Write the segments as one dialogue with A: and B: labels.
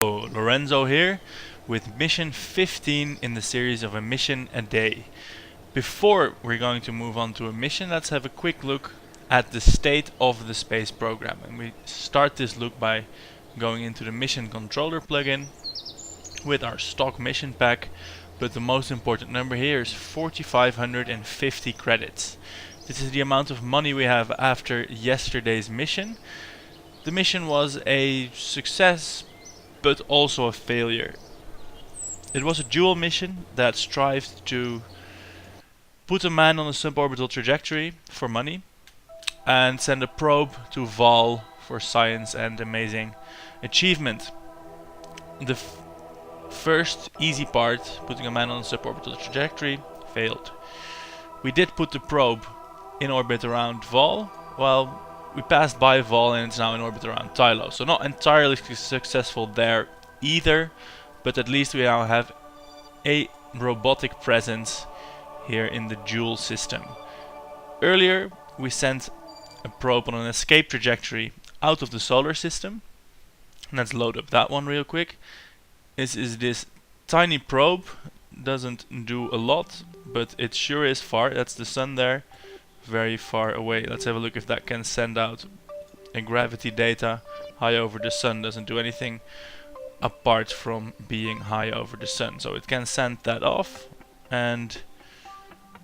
A: Lorenzo here with mission 15 in the series of a mission a day. Before we're going to move on to a mission, let's have a quick look at the state of the space program. And we start this look by going into the mission controller plugin with our stock mission pack, but the most important number here is 4,550 credits. This is the amount of money we have after yesterday's mission. The mission was a success, but also a failure. It was a dual mission that strived to put a man on a suborbital trajectory for money and send a probe to Val for science and amazing achievement. The first easy part, putting a man on a suborbital trajectory, failed. We did put the probe in orbit around Val. Well, we passed by Val and it's now in orbit around Tylo. So not entirely successful there either, but at least we now have a robotic presence here in the Joule system. Earlier we sent a probe on an escape trajectory out of the solar system. Let's load up that one real quick. This is this tiny probe, doesn't do a lot, but it sure is far. That's the sun there, very far away. Let's have a look if that can send out a gravity data high over the sun. Doesn't do anything apart from being high over the sun. So it can send that off, and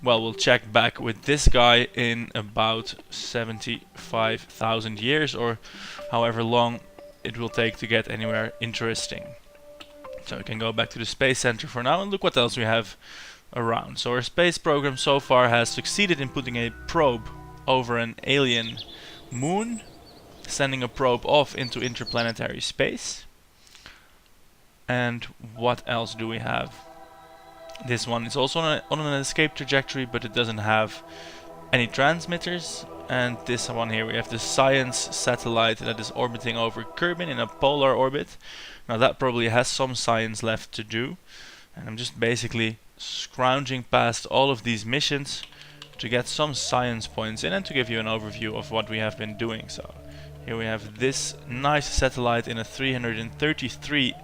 A: well, we'll check back with this guy in about 75,000 years, or however long it will take to get anywhere interesting. So we can go back to the Space Center for now and look what else we have around. So our space program so far has succeeded in putting a probe over an alien moon, sending a probe off into interplanetary space. And what else do we have? This one is also on an escape trajectory, but it doesn't have any transmitters. And this one here, we have the science satellite that is orbiting over Kerbal in a polar orbit. Now that probably has some science left to do, and I'm just basically scrounging past all of these missions to get some science points in and to give you an overview of what we have been doing. So here we have this nice satellite in a 333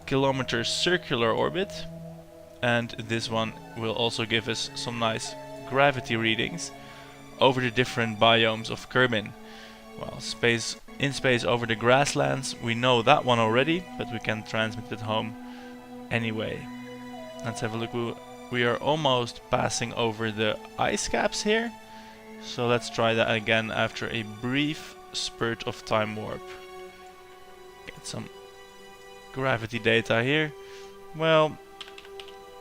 A: kilometer circular orbit, and this one will also give us some nice gravity readings over the different biomes of Kerbal. Well, in space over the grasslands, we know that one already, but we can transmit it home anyway. Let's have a look. We are almost passing over the ice caps here, so let's try that again after a brief spurt of time warp. Get some gravity data here. Well,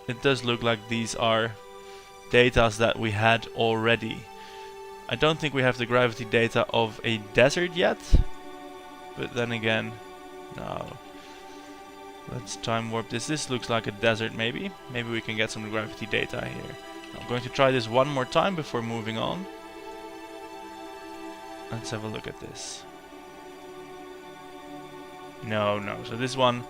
A: it does look like these are data that we had already. I don't think we have the gravity data of a desert yet, but then again, no. Let's time warp this. This looks like a desert maybe. Maybe we can get some gravity data here. I'm going to try this one more time before moving on. Let's have a look at this. No. So this one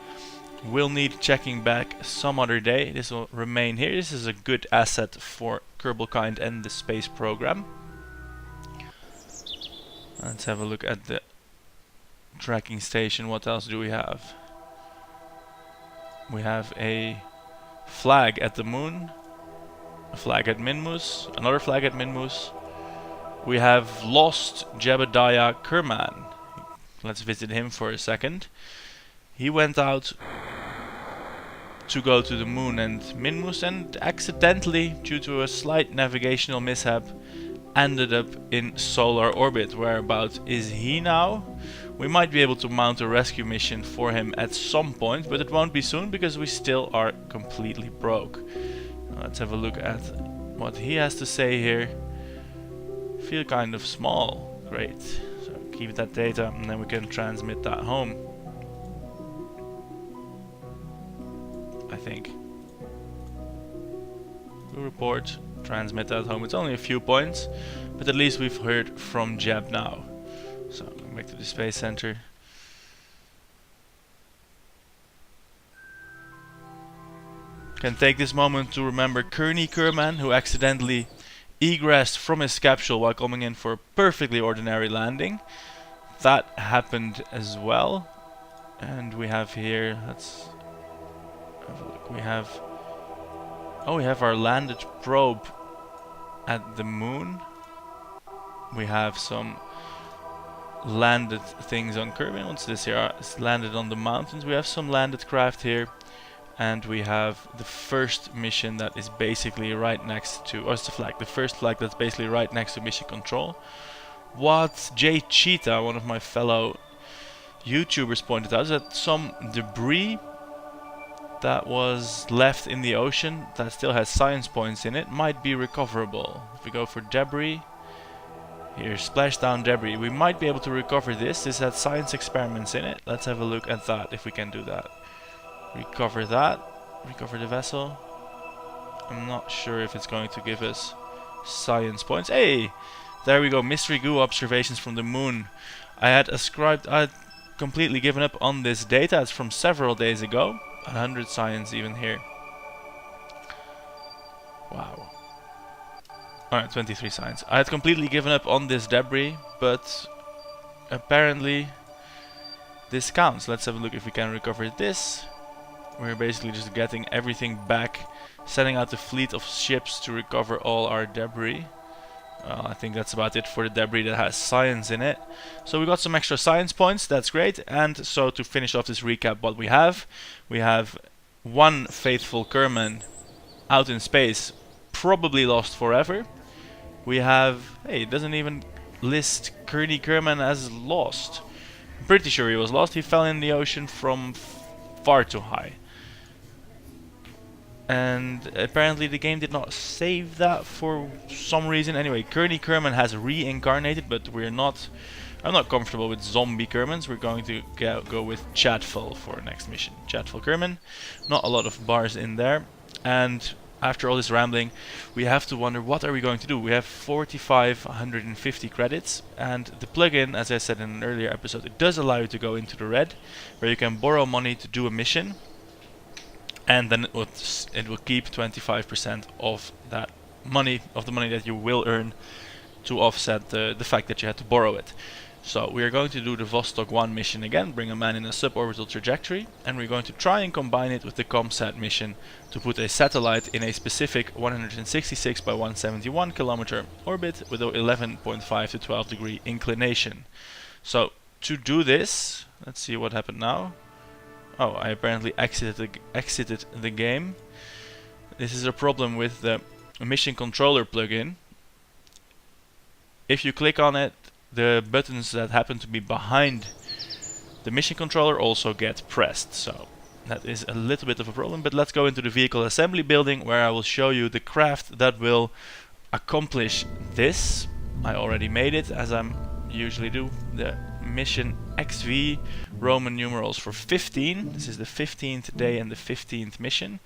A: will need checking back some other day. This will remain here. This is a good asset for Kerbal Kind and the space program. Let's have a look at the tracking station. What else do we have? We have a flag at the moon, a flag at Minmus, another flag at Minmus. We have lost Jebediah Kerman. Let's visit him for a second. He went out to go to the moon and Minmus, and accidentally, due to a slight navigational mishap, ended up in solar orbit. Whereabouts is he now? We might be able to mount a rescue mission for him at some point, but it won't be soon because we still are completely broke. Now let's have a look at what he has to say here. Feel kind of small. Great. So keep that data and then we can transmit that home, I think. New report. Transmit that home. It's only a few points, but at least we've heard from Jeb now. So going back to the Space Center. Can take this moment to remember Kearney Kerman, who accidentally egressed from his capsule while coming in for a perfectly ordinary landing. That happened as well. And we have here, let's have a look. We have, oh, we have our landed probe at the moon. We have some landed things on Kerbal. What's this here? It's landed on the mountains. We have some landed craft here. And we have the first mission that is basically right next to, or it's the flag, the first flag that's basically right next to mission control. What Jay Cheetah, one of my fellow YouTubers, pointed out is that some debris that was left in the ocean that still has science points in it might be recoverable. If we go for debris, here's splashdown debris. We might be able to recover this. This had science experiments in it. Let's have a look at that if we can do that. Recover that. Recover the vessel. I'm not sure if it's going to give us science points. Hey! There we go. Mystery goo observations from the moon. I had completely given up on this data. It's from several days ago. 100 science even here. Wow. Alright, 23 science. I had completely given up on this debris, but apparently this counts. Let's have a look if we can recover this. We're basically just getting everything back, sending out a fleet of ships to recover all our debris. I think that's about it for the debris that has science in it. So we got some extra science points, that's great. And so to finish off this recap, what we have one faithful Kerbal out in space, probably lost forever. We have, hey, it doesn't even list Kerbal as lost. I'm pretty sure he was lost. He fell in the ocean from far too high. And apparently the game did not save that for some reason. Anyway, Kerbal has reincarnated, but I'm not comfortable with zombie Kerbals. We're going to go with Chatful for next mission. Chatful Kerbal. Not a lot of bars in there. And after all this rambling, we have to wonder, what are we going to do? We have 4,550 credits, and the plugin, as I said in an earlier episode, it does allow you to go into the red, where you can borrow money to do a mission. And then it will keep 25% of that money, of the money that you will earn, to offset the fact that you had to borrow it. So we are going to do the Vostok 1 mission again, bring a man in a suborbital trajectory, and we're going to try and combine it with the ComSat mission to put a satellite in a specific 166 by 171 kilometer orbit with a 11.5 to 12 degree inclination. So to do this, let's see what happened now. Oh, I apparently exited the game. This is a problem with the mission controller plugin. If you click on it, the buttons that happen to be behind the mission controller also get pressed. So that is a little bit of a problem, but let's go into the vehicle assembly building, where I will show you the craft that will accomplish this. I already made it, as I usually do. The mission XV Roman numerals for 15. This is the 15th day and the 15th mission.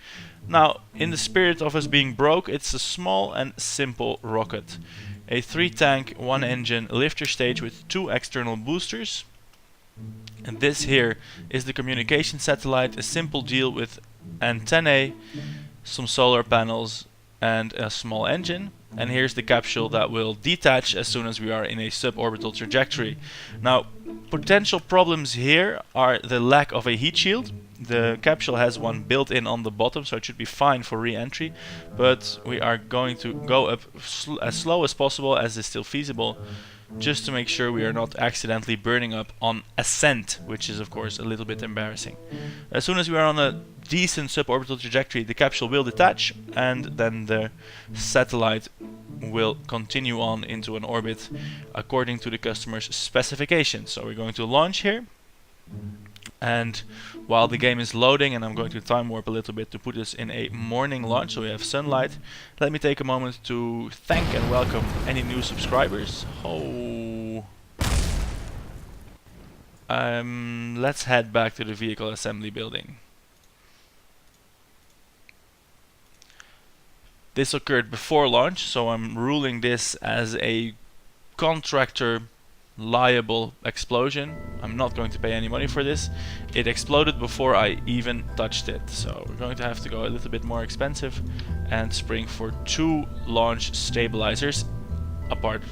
A: Now, in the spirit of us being broke, it's a small and simple rocket. A 3-tank, 1-engine lifter stage with 2 external boosters. And this here is the communication satellite, a simple deal with antennae, some solar panels and a small engine. And here's the capsule that will detach as soon as we are in a suborbital trajectory. Now, potential problems here are the lack of a heat shield. The capsule has one built in on the bottom, so it should be fine for re-entry, but we are going to go up as slow as possible, as is still feasible, just to make sure we are not accidentally burning up on ascent, which is of course a little bit embarrassing. As soon as we are on a decent suborbital trajectory, the capsule will detach, and then the satellite will continue on into an orbit according to the customer's specifications. So we're going to launch here, and while the game is loading, and I'm going to time warp a little bit to put us in a morning launch so we have sunlight, let me take a moment to thank and welcome any new subscribers. Let's head back to the vehicle assembly building. This occurred before launch, so I'm ruling this as a contractor liable explosion. I'm not going to pay any money for this. It exploded before I even touched it, so we're going to have to go a little bit more expensive and spring for 2 launch stabilizers apart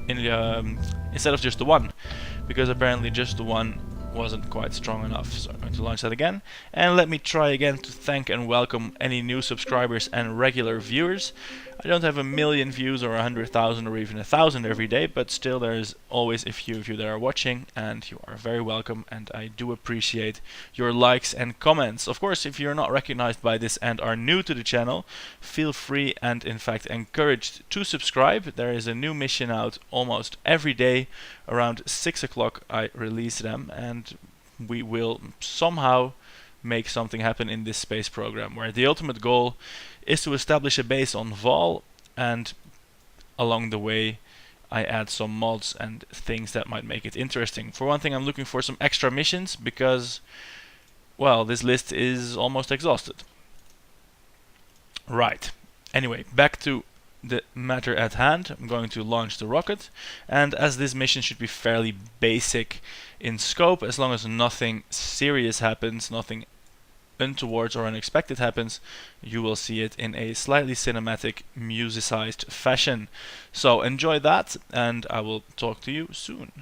A: instead of just the one, because apparently just the one wasn't quite strong enough. So I'm going to launch that again. And let me try again to thank and welcome any new subscribers and regular viewers. I don't have 1,000,000 views or 100,000 or even 1,000 every day, but still there's always a few of you that are watching, and you are very welcome, and I do appreciate your likes and comments. Of course, if you're not recognized by this and are new to the channel, feel free and in fact encouraged to subscribe. There is a new mission out almost every day. Around 6 o'clock I release them, and we will somehow make something happen in this space program, where the ultimate goal is to establish a base on Vol, and along the way I add some mods and things that might make it interesting. For one thing, I'm looking for some extra missions because, well, this list is almost exhausted. Right. Anyway, back to the matter at hand. I'm going to launch the rocket, and as this mission should be fairly basic in scope, as long as nothing serious happens, nothing untoward or unexpected happens, you will see it in a slightly cinematic, musicized fashion. So enjoy that, and I will talk to you soon.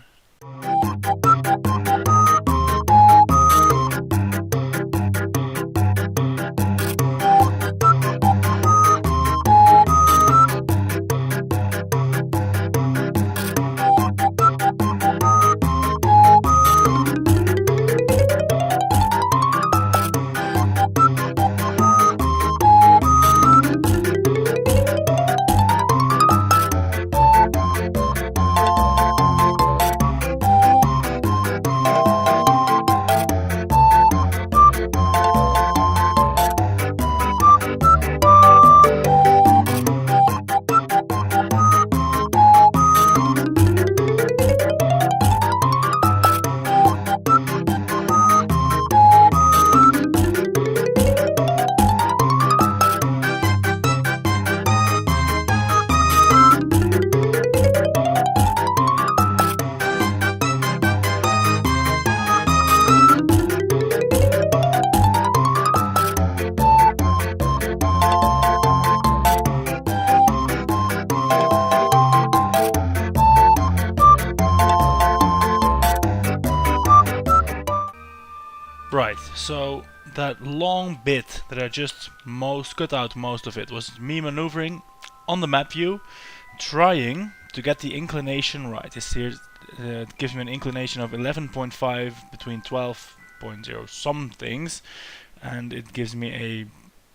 A: Right, so that long bit that I just cut out most of it was me maneuvering on the map view, trying to get the inclination right. This here gives me an inclination of 11.5 between 12.0 some things, and it gives me a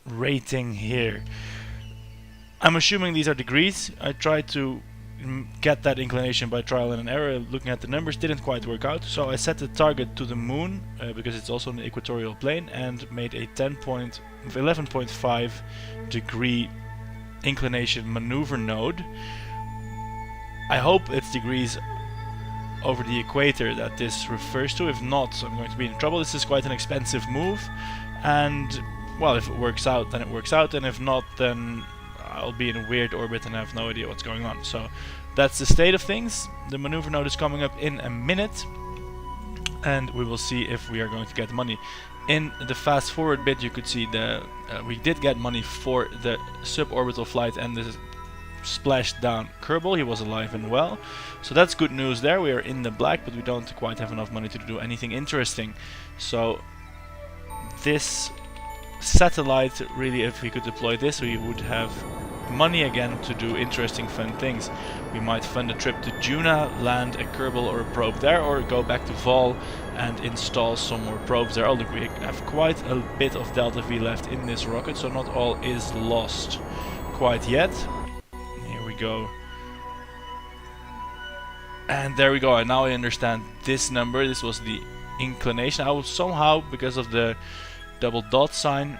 A: rating here. I'm assuming these are degrees. I tried to get that inclination by trial and error. Looking at the numbers didn't quite work out, so I set the target to the moon because it's also in the equatorial plane, and made a 11.5 degree inclination maneuver node. I hope it's degrees over the equator that this refers to. If not, I'm going to be in trouble. This is quite an expensive move, and well, if it works out then it works out, and if not then I'll be in a weird orbit and I have no idea what's going on. So that's the state of things. The maneuver node is coming up in a minute, and we will see if we are going to get money. In the fast forward bit you could see we did get money for the suborbital flight and the splashed down Kerbal. He was alive and well, so that's good news there. We are in the black, but we don't quite have enough money to do anything interesting. So this satellite, really, if we could deploy this, we would have money again to do interesting fun things. We might fund a trip to Juna, land a Kerbal or a probe there, or go back to Vol and install some more probes there. Oh look, we have quite a bit of Delta V left in this rocket, so not all is lost quite yet. Here we go. And there we go, and now I understand this number. This was the inclination. I will somehow, because of the double dot sign,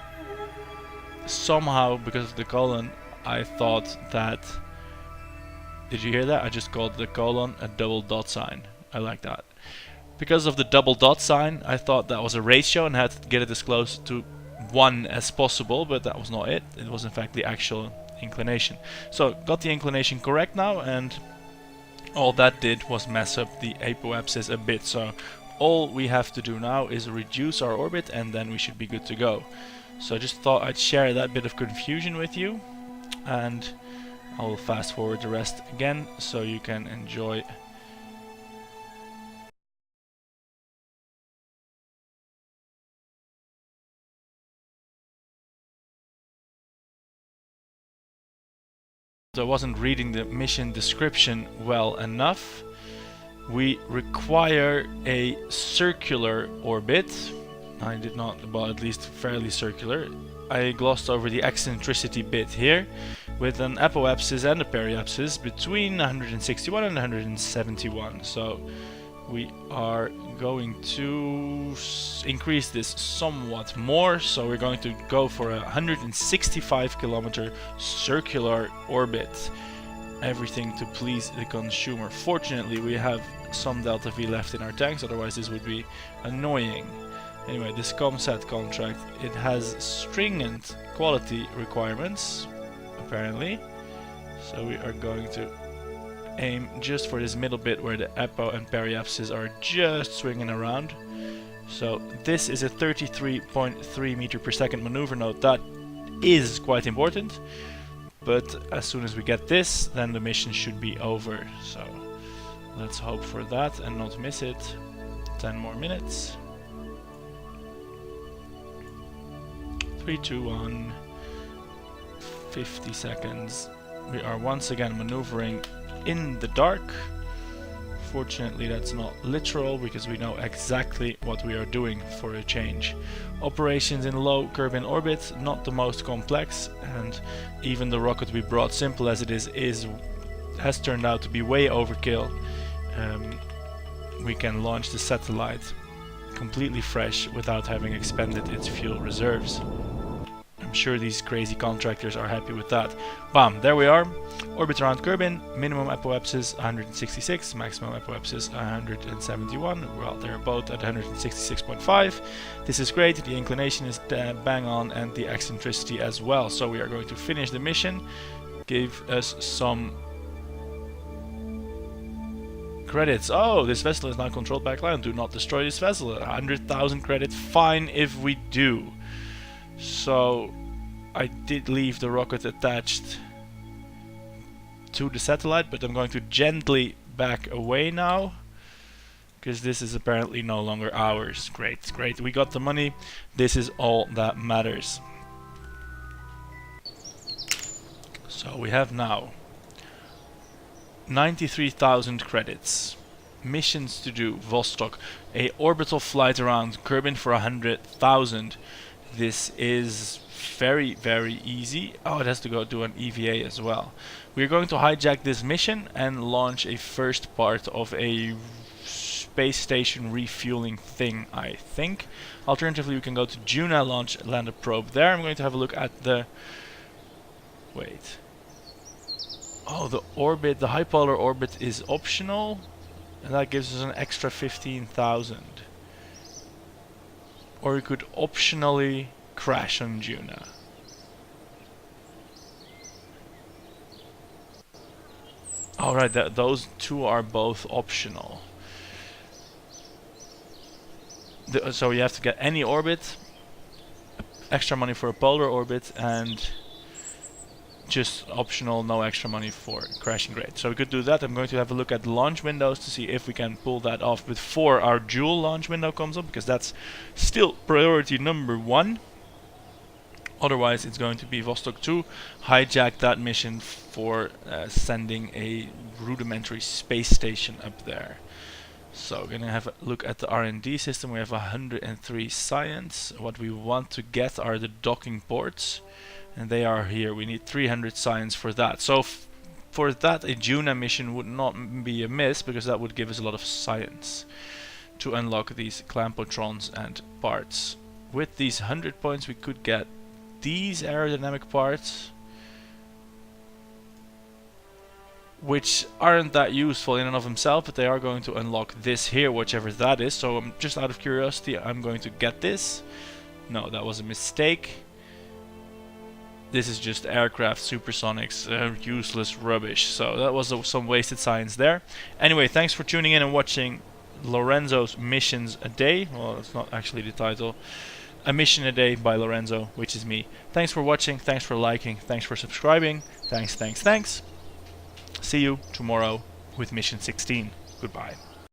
A: somehow because of the colon, I thought that, did you hear that? I just called the colon a double dot sign. I like that. Because of the double dot sign, I thought that was a ratio and had to get it as close to 1 as possible, but that was not it. It was in fact the actual inclination. So got the inclination correct now, and all that did was mess up the apoapsis a bit. So all we have to do now is reduce our orbit, and then we should be good to go. So I just thought I'd share that bit of confusion with you, and I will fast forward the rest again so you can enjoy I wasn't reading the mission description well enough. We require a circular orbit. I did not, well, at least fairly circular. I glossed over the eccentricity bit here, with an apoapsis and a periapsis between 161 and 171. So we are going to increase this somewhat more. So we're going to go for a 165 kilometer circular orbit. Everything to please the consumer. Fortunately, we have some delta V left in our tanks, otherwise this would be annoying. Anyway, this ComSat contract, it has stringent quality requirements, apparently. So we are going to aim just for this middle bit where the apo and periapsis are just swinging around. So this is a 33.3 meter per second maneuver node. That is quite important. But as soon as we get this, then the mission should be over. So let's hope for that and not miss it. 10 more minutes. 3, 2, 1. 50 seconds. We are once again maneuvering in the dark. Fortunately, that's not literal because we know exactly what we are doing for a change. Operations in low Kerbal orbit, not the most complex, and even the rocket we brought, simple as it is has turned out to be way overkill. We can launch the satellite completely fresh without having expended its fuel reserves. I'm sure these crazy contractors are happy with that. Bam, there we are. Orbit around Kerbal, minimum apoapsis 166, maximum apoapsis 171. Well, they're both at 166.5. This is great, the inclination is bang on and the eccentricity as well. So we are going to finish the mission, give us some credits. Oh, this vessel is now controlled by a client. Do not destroy this vessel. 100,000 credits, fine if we do. So I did leave the rocket attached to the satellite, but I'm going to gently back away now because this is apparently no longer ours. Great, great, we got the money. This is all that matters. So we have now 93,000 credits. Missions to do: Vostok, a orbital flight around Kerbal for 100,000. This is very, very easy. Oh, it has to go do an EVA as well. We're going to hijack this mission and launch a first part of a space station refueling thing, I think. Alternatively, we can go to Juno, launch, land a probe there. I'm going to have a look at the... Wait. Oh, the orbit, the high polar orbit is optional. And that gives us an extra 15,000. Or we could optionally crash on Juno. Alright, those two are both optional. So you have to get any orbit, extra money for a polar orbit, and just optional, no extra money for crashing grade. So we could do that. I'm going to have a look at launch windows to see if we can pull that off before our dual launch window comes up, because that's still priority number 1. Otherwise it's going to be Vostok 2, hijack that mission for sending a rudimentary space station up there. So we're gonna have a look at the R&D system. We have 103 science. What we want to get are the docking ports, and they are here. We need 300 science for that. So for that, a Juno mission would not be amiss, because that would give us a lot of science to unlock these clampotrons and parts. With these 100 points we could get these aerodynamic parts, which aren't that useful in and of themselves, but they are going to unlock this here, whichever that is. So I'm just out of curiosity, I'm going to get this. No, that was a mistake. This is just aircraft, supersonics, useless rubbish. So that was some wasted science there. Anyway, thanks for tuning in and watching Lorenzo's Missions a Day. Well, that's not actually the title. A Mission a Day by Lorenzo, which is me. Thanks for watching, thanks for liking, thanks for subscribing. Thanks. See you tomorrow with Mission 16. Goodbye.